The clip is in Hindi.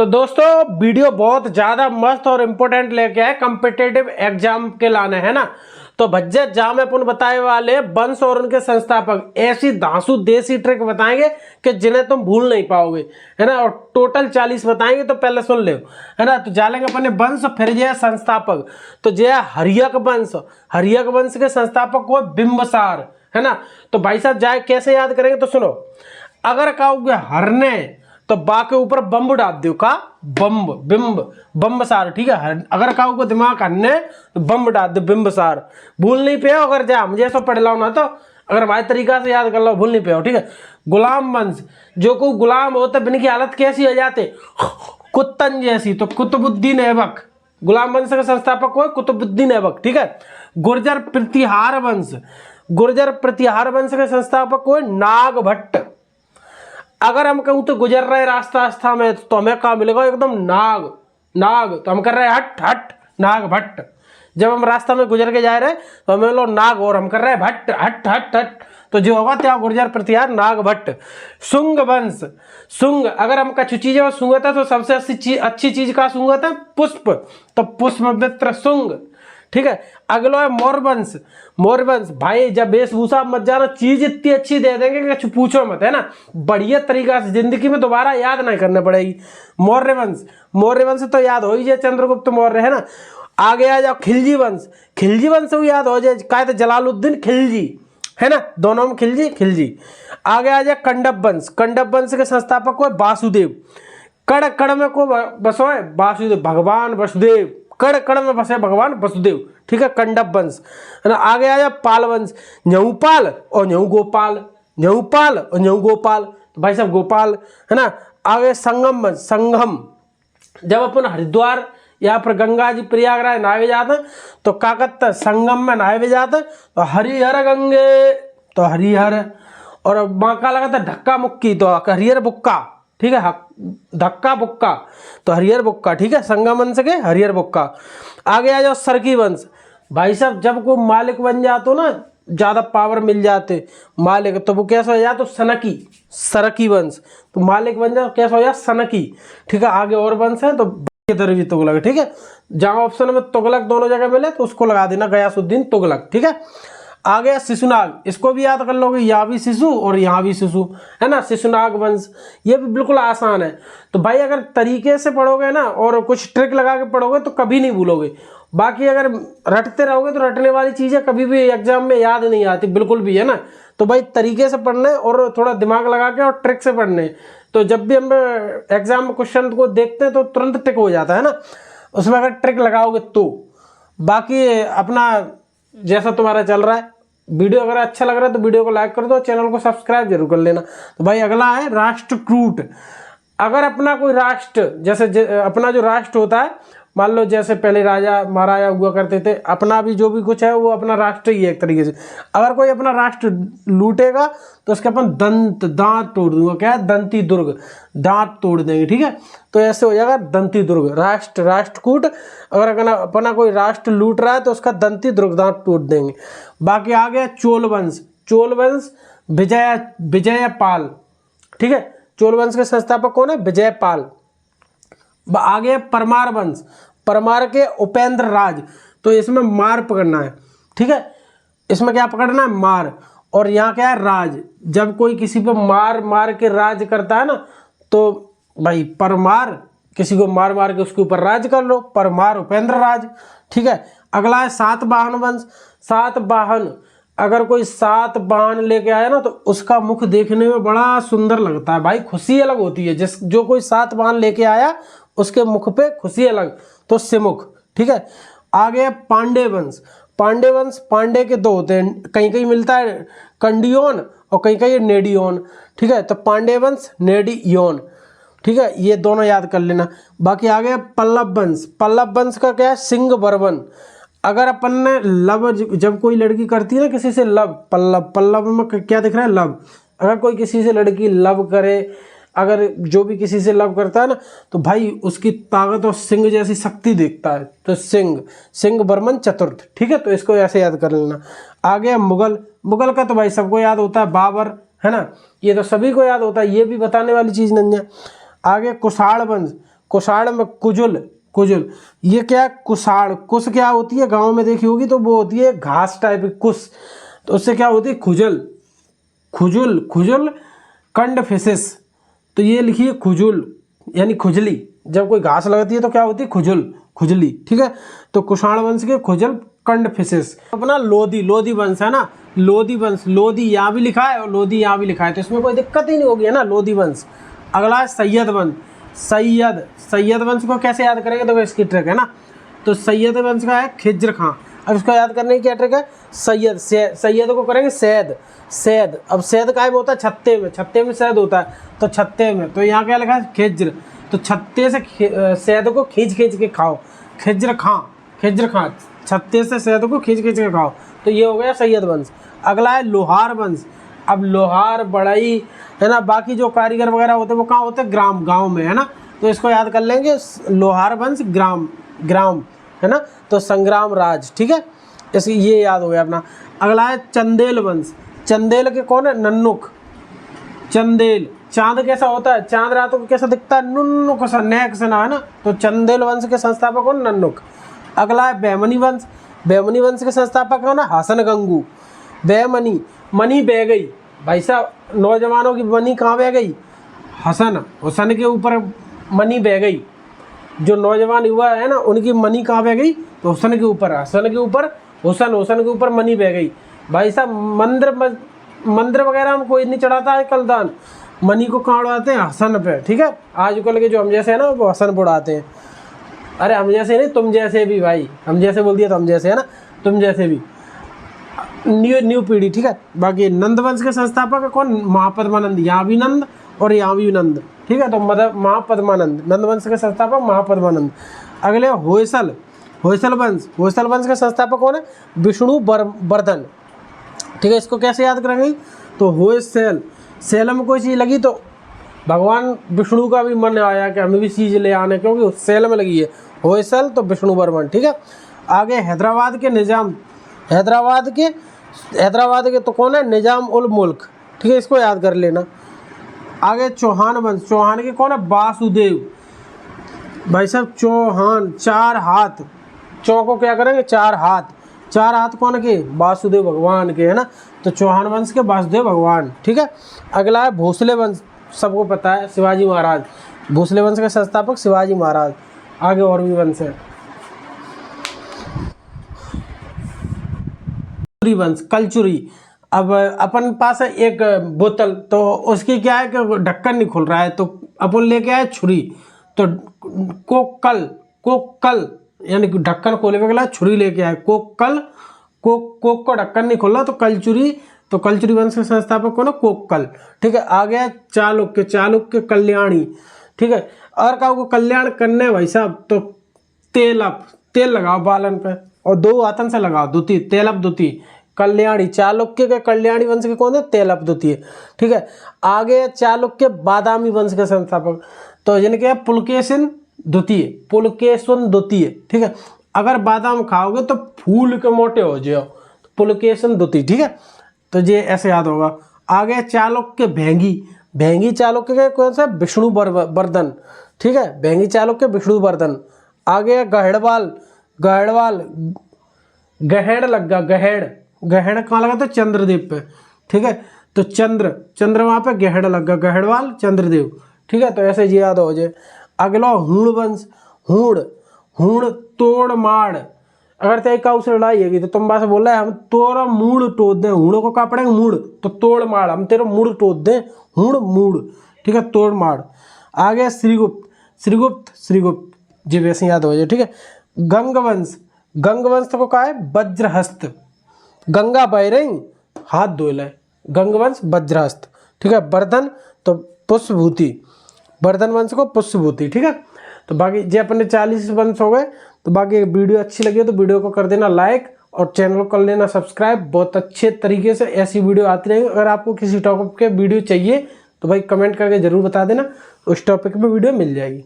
तो दोस्तों वीडियो बहुत ज़्यादा मस्त और इम्पोर्टेंट लेके आए कॉम्पिटिटिव एग्जाम के लाने, है ना। तो भज्जे जाम अपन बताए वाले वंश और उनके संस्थापक ऐसी धांसू देसी ट्रिक बताएंगे कि जिन्हें तुम भूल नहीं पाओगे, है ना। और टोटल 40 बताएंगे, तो पहले सुन लो, है ना। तो जालेंगे अपने वंश, फिर जो है संस्थापक। तो जो है हर्यक वंश, हर्यक वंश के संस्थापक को बिंबसार, है ना। तो भाई साहब जाए कैसे याद करेंगे, तो सुनो। अगर कहोगे हरने तो बा के ऊपर बम्ब डाल दो, का बम्ब, बिंब, बम्बसार, ठीक है। अगर कहोगे दिमाग हरने तो बम्ब डाल दो, बिंबसार। भूल नहीं पे हो, अगर जा मुझे ऐसा पढ़ लो ना, तो अगर हमारे तरीका से याद कर लो, भूल नहीं पे हो, ठीक है। गुलाम वंश, जो कोई गुलाम होता है इनकी हालत कैसी हो जाती, कुत्तन जैसी, तो कुतुबुद्दीन ऐबक गुलाम वंश के संस्थापक हुए कुतुबुद्दीन ऐबक, ठीक है। गुर्जर प्रतिहार वंश, गुर्जर प्रतिहार वंश के संस्थापक हुए नाग भट्ट। अगर हम कहूँ तो गुजर रहे रास्ता रास्ता में, तो हमें कहाँ मिलेगा, एकदम नाग, नाग। तो हम कर रहे हैं हट हट, नाग भट्ट। जब हम रास्ता में गुजर के जा रहे हैं तो हमें लोग नाग, और हम कर रहे हैं भट्ट, हट हट हट, तो जो होगा त्या गुर्जर प्रतिहार नाग भट्ट। शुंग वंश, शुंग, अगर हम कछु चीजें सूंघता है तो सबसे अच्छी चीज का सूंघता है पुष्प, तो पुष्पमित्र शुंग, ठीक है। अगलो है मोरवंश, मोरवंश भाई जब वेशभूषा मत जाना, चीज इतनी अच्छी दे देंगे कि कुछ पूछो मत, है ना। बढ़िया तरीका से जिंदगी में दोबारा याद नहीं करने पड़ेगी। मौर्यवंश, मौर्यवंश तो याद हो ही जाए, चंद्रगुप्त मौर्य, है ना। आगे आ जाओ खिलजी वंश, खिलजी वंश भी याद हो जाए, क्या था जलालुद्दीन खिलजी, है ना, दोनों में खिलजी खिलजी। आगे आ जाए कंडब वंश, कंडब वंश के संस्थापक को वासुदेव। कड़ कड़ में को बसो है वासुदेव, भगवान वसुदेव, कड़ कड़ में बसे भगवान वसुदेव, ठीक है, कंडब वंश, है ना। आगे आया पाल वंश, न्यौपाल और न्यौ गोपाल, न्यौपाल और न्यौ गोपाल, तो भाई साहब गोपाल, है ना। आगे संगम वंश, संगम, जब अपन हरिद्वार यहाँ पर गंगा जी प्रयागराज नहावे जाते तो क्या करते, संगम में नहावे जाते, तो हरिहर गंगे, तो हरिहर, और माँ का लगा था धक्का मुक्की, तो हरिहर बुक्का, ठीक है, धक्का बुक्का, तो हरिहर बुक्का, ठीक है, संगम वंश के हरिहर बुक्का। आगे आ जाओ सरकी वंश, भाई साहब जब को मालिक बन जाते ना, ज्यादा पावर मिल जाते मालिक, तो वो कैसा हो जाए, तो सनकी, सरकी वंश, तो मालिक बन जाओ कैसा हो जाए, सनकी, ठीक है। आगे और वंश है तो इधर भी तुगलक, ठीक है। जहां ऑप्शन में तुगलक दोनों जगह मिले तो उसको लगा देना गयासुद्दीन तुगलक, ठीक है। आगे शिशुनाग, इसको भी याद कर लोगे, यहाँ भी शिशु और यहाँ भी शिशु, है ना, शिशुनाग वंश, ये भी बिल्कुल आसान है। तो भाई अगर तरीके से पढ़ोगे ना और कुछ ट्रिक लगा के पढ़ोगे तो कभी नहीं भूलोगे। बाकी अगर रटते रहोगे तो रटने वाली चीजें कभी भी एग्जाम में याद नहीं आती बिल्कुल भी, है ना। तो भाई तरीके से पढ़ने और थोड़ा दिमाग लगा के और ट्रिक से पढ़ने, तो जब भी हम एग्जाम में क्वेश्चन को देखते हैं तो तुरंत टिक हो जाता है ना, उसमें अगर ट्रिक लगाओगे तो। बाकी अपना जैसा तुम्हारा चल रहा है, वीडियो अगर अच्छा लग रहा है तो वीडियो को लाइक कर दो, चैनल को सब्सक्राइब जरूर कर लेना। तो भाई अगला है राष्ट्रकूट। अगर अपना कोई राष्ट्र, जैसे अपना जो राष्ट्र होता है, मान लो जैसे पहले राजा महाराजा हुआ करते थे, अपना भी जो भी कुछ है वो अपना राष्ट्र ही है एक तरीके से। अगर कोई अपना राष्ट्र लूटेगा तो उसके अपन दांत तोड़ दूंगा, क्या है, दंती दुर्ग, दांत तोड़ देंगे, ठीक है। तो ऐसे हो जाएगा दंती दुर्ग, राष्ट्रकूट। अगर अपना कोई राष्ट्र लूट रहा है तो उसका दंती दुर्ग, दांत तोड़ देंगे। बाकी आ गया चोल वंश, चोल वंश विजयपाल, ठीक है। चोल वंश के संस्थापक कौन है, विजयपाल। आगे परमार वंश, परमार के उपेंद्र राज, तो इसमें मार पकड़ना है, ठीक है। इसमें क्या पकड़ना है, मार, और यहाँ क्या है, राज। जब कोई किसी पे मार मार के राज करता है ना, तो भाई परमार, किसी को मार मार के उसके ऊपर राज कर लो, परमार उपेंद्र राज, ठीक है। अगला है सातवाहन वंश, सातवाहन, अगर कोई सात वाहन लेके आया ना तो उसका मुख देखने में बड़ा सुंदर लगता है, भाई खुशी अलग होती है। जो कोई सात वाहन लेके आया उसके मुख पे खुशी अलग, तो सिमुख, ठीक है। आगे पांडे वंश, पांडे वंश, पांडे के दो होते हैं, कहीं कहीं मिलता है कंडियोन और कहीं कहीं नेडियोन, ठीक है। तो पांडे वंश, नेडियोन, ठीक है, ये दोनों याद कर लेना। बाकी आगे पल्लव वंश, पल्लव वंश का क्या है, सिंह बर्वन। अगर अपन ने लव, जब कोई लड़की करती है ना किसी से लव, पल्लव, पल्लव में क्या दिख रहा है, लव। अगर कोई किसी से लड़की लव करे, अगर जो भी किसी से लव करता है ना, तो भाई उसकी ताकत और सिंह जैसी शक्ति देखता है, तो सिंह, सिंह बर्मन चतुर्थ, ठीक है। तो इसको ऐसे याद कर लेना। आगे मुगल, मुगल का तो भाई सबको याद होता है, बाबर, है ना, ये तो सभी को याद होता है, ये भी बताने वाली चीज नहीं है। आगे कुषाण वंश, कुषाण में कुजुल, कुजुल ये क्या है, कुषाण, कुश क्या होती है गांव में देखी होगी तो वो होती है घास टाइप की कुश, तो उससे क्या होती है खुजल, खुजुल, खुजुल कंड फिसिस, तो ये लिखिए खुजुल यानी खुजली, जब कोई घास लगती है तो क्या होती है खुजुल, खुजली, ठीक है। तो कुषाण वंश के खुजल कंड फिसिस। अपना लोधी, लोधी वंश है ना, लोधी वंश, लोधी यहाँ भी लिखा है और लोधी यहाँ भी लिखा है, तो इसमें कोई दिक्कत ही नहीं होगी, है ना, लोधी वंश। अगला है सैयद वंश, सैयद, सैयद वंश को कैसे याद करेंगे, तो इसकी ट्रिक है ना, तो सैयद वंश का है खिज्र खां। अब इसको याद करने की क्या ट्रिक है, सैयद, सैयद को करेंगे सैद, सैद, अब सैद का होता है छत्ते में, छत्ते में सैद होता है, तो छत्ते में, तो यहाँ क्या लिखा है खिज्र, तो छत्ते से सैद को खींच खींच के खाओ, खिज्र खां, खिज्र खां, छत्ते से सैद को खींच खींच के खाओ, तो ये हो गया सैयद वंश। अगला है लोहार वंश। अब लोहार, बढ़ई, है ना, बाकी जो कारीगर वगैरह होते हैं वो कहाँ होते हैं, ग्राम, गांव में, है ना, तो इसको याद कर लेंगे, लोहार वंश ग्राम, ग्राम, है ना, तो संग्राम राज, ठीक है, इसी ये याद हो गया अपना। अगला है चंदेल वंश। चंदेल के कौन है, नन्नुक, चंदेल, चांद कैसा होता है, चांद रातों को कैसा दिखता है, नुन्नुक सा, नेक सा ना, है ना, तो चंदेल वंश के संस्थापक कौन, नन्नुक। अगला है बेमनी वंश। बेमनी वंश के संस्थापक कौन है, हसन गंगू। बेमनी, मनी बह गई, भाई साहब नौजवानों की मनी कहाँ बह गई, हसन, हुसन के ऊपर मनी बह गई, जो नौजवान युवा है ना उनकी मनी कहाँ बह गई, तो हुसन के ऊपर, हसन के ऊपर हुसन, हुसन के ऊपर मनी बह गई। भाई साहब मंदिर वगैरह में कोई नहीं चढ़ाता है कलदान, मनी को कहाँ उड़ाते हैं, हसन पे, ठीक है। आजकल के जो हम जैसे है ना वो हसन पे उड़ाते हैं, अरे हम जैसे नहीं, तुम जैसे भी भाई, हम जैसे बोल दिया तो हम जैसे, है ना, तुम जैसे भी, न्यू पीढ़ी, ठीक है। बाकी नंद वंश के संस्थापक है कौन, महापद्मानंद, यहाँ भी नंद और यहाँ भी नंद, ठीक है, तो महापद्मानंद, नंद वंश के संस्थापक महापद्मानंद। अगले होयसल, होयसल वंश, होयसल वंश के संस्थापक कौन है, विष्णु वर्धन, ठीक है। इसको कैसे याद करेंगे, तो होयसल, सेल में कोई चीज़ लगी तो भगवान विष्णु का भी मन आया कि हमें भी चीज़ ले आने, क्योंकि सेल में लगी है, होयसल तो विष्णु वर्मन, ठीक है। आगे हैदराबाद के निज़ाम, हैदराबाद के तो कौन है, निज़ाम उल मुल्क, ठीक है, इसको याद कर लेना। आगे चौहान वंश, चौहान के कौन है, वासुदेव, भाई साहब चौहान, चार हाथ, चौ को क्या करेंगे, चार हाथ, चार हाथ कौन के, वासुदेव भगवान के, है ना, तो चौहान वंश के वासुदेव भगवान, ठीक है। अगला है भोसले वंश, सबको पता है शिवाजी महाराज, भोसले वंश के संस्थापक शिवाजी महाराज। आगे और भी वंश है, कलचुरी वंश, कलचुरी। अब अपन पास है एक बोतल, तो उसकी क्या है कि ढक्कन नहीं खुल रहा है, तो अपन लेके आए छुरी, तो कोकल यानी कि ढक्कन खोले के छुरी लेके आए, कोक को ढक्कन नहीं खोल रहा, तो कलचुरी, तो कलचुरी वंश के संस्थापक कौन है, कोक्कल, ठीक है। आ गया चालुक्य, चालुक्य कल्याणी, ठीक है। और कहा को कल्याण करने भाई साहब, तो तेल लगाओ बालन पे और दो हाथन से लगाओ, द्वितीय, तेलप द्वितीय, कल्याणी, चालुक्य के कल्याणी वंश के कौन है, तेलप द्वितीय, ठीक है। आगे चालुक्य बादामी वंश के संस्थापक, तो जिनके पुलकेशिन द्वितीय, पुलकेशिन द्वितीय, ठीक है। अगर बादाम खाओगे तो फूल के मोटे हो जाओ, पुलकेशिन द्वितीय, ठीक है, तो ये ऐसे याद होगा। आगे चालुक्य भेंगी, भेंगी चालुक्य के कौन सा, विष्णु वर्धन, ठीक है, भेंगी चालुक्य विष्णु वर्धन। आगे गहेड़वाल, गहेड़वाल, गहेड़ लग गया, गहेड़ कहाँ लगा, तो चंद्रदेव पे, ठीक है, तो चंद्र वहाँ पे गहेड़ लग गया, गहेड़वाल चंद्रदेव, ठीक है, तो ऐसे ये याद हो जाए। अगला हूण वंश, हूण तोड़ माड़, अगर तेरी काऊ से लड़ाई होगी तो तुम बात बोल रहे हैं हम तोरा मूड़ टोद दें, हूणों को क्या पड़ेंगे, मूड़, तो तोड़ माड़, हम तेरा मूड़ टोद दें, हूण मूड़, ठीक है, तोड़ माड़। आगे श्रीगुप्त जी वैसे याद हो जाए, ठीक है। गंगवंश, गंगवंश तो कहा है वज्रहस्त, गंगा बह रही हाथ धो ले, गंगवंश वज्रहस्त, ठीक है। वर्धन तो पुष्पभूति, वर्धन वंश को पुष्पभूति, ठीक है। तो बाकी जे अपने 40 वंश हो गए, तो बाकी वीडियो अच्छी लगी तो वीडियो को कर देना लाइक और चैनल को कर लेना सब्सक्राइब। बहुत अच्छे तरीके से ऐसी वीडियो आती रहेंगी। अगर आपको किसी टॉपिक के वीडियो चाहिए तो भाई कमेंट करके ज़रूर बता देना, उस टॉपिक पे वीडियो मिल जाएगी।